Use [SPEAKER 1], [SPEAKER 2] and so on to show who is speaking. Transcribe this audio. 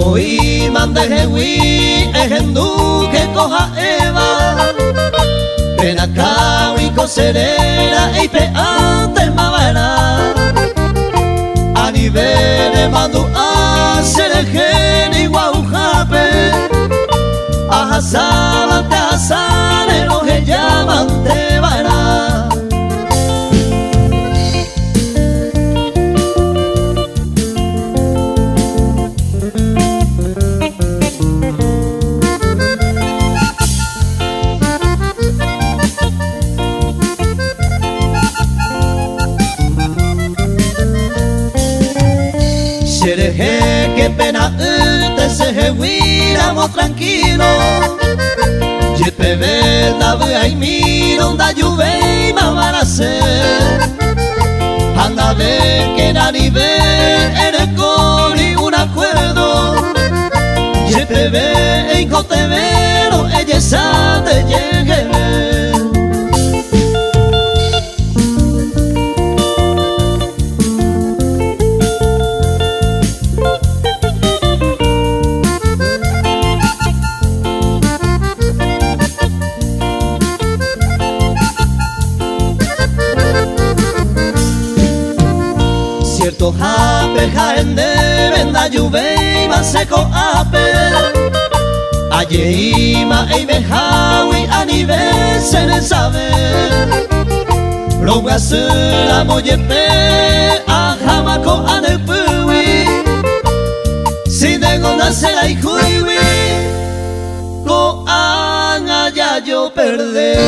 [SPEAKER 1] Apoima de Hegui, ejendu que coja Eva. Penacao y coserera, y peante mavera. A nivel de mandu a serejeni guaujape. A hasaba te hasane, lo que llaman te vaera. Sereje que pena te se heguiramos tranquilo. Yepe veda y miro da lluvia y mamarase. Anda ve que na nivel eres con ningún acuerdo. Yepe ve y cotevero ella sabe llegue. Cierto jape jaende venda lluvia seco ape. Ayeima e mejawi a nivel se le sabe. Lo gasera moyepe a jamaco a de pui. Si de gonda se la hijuiwi, lo anga ya yo perdé.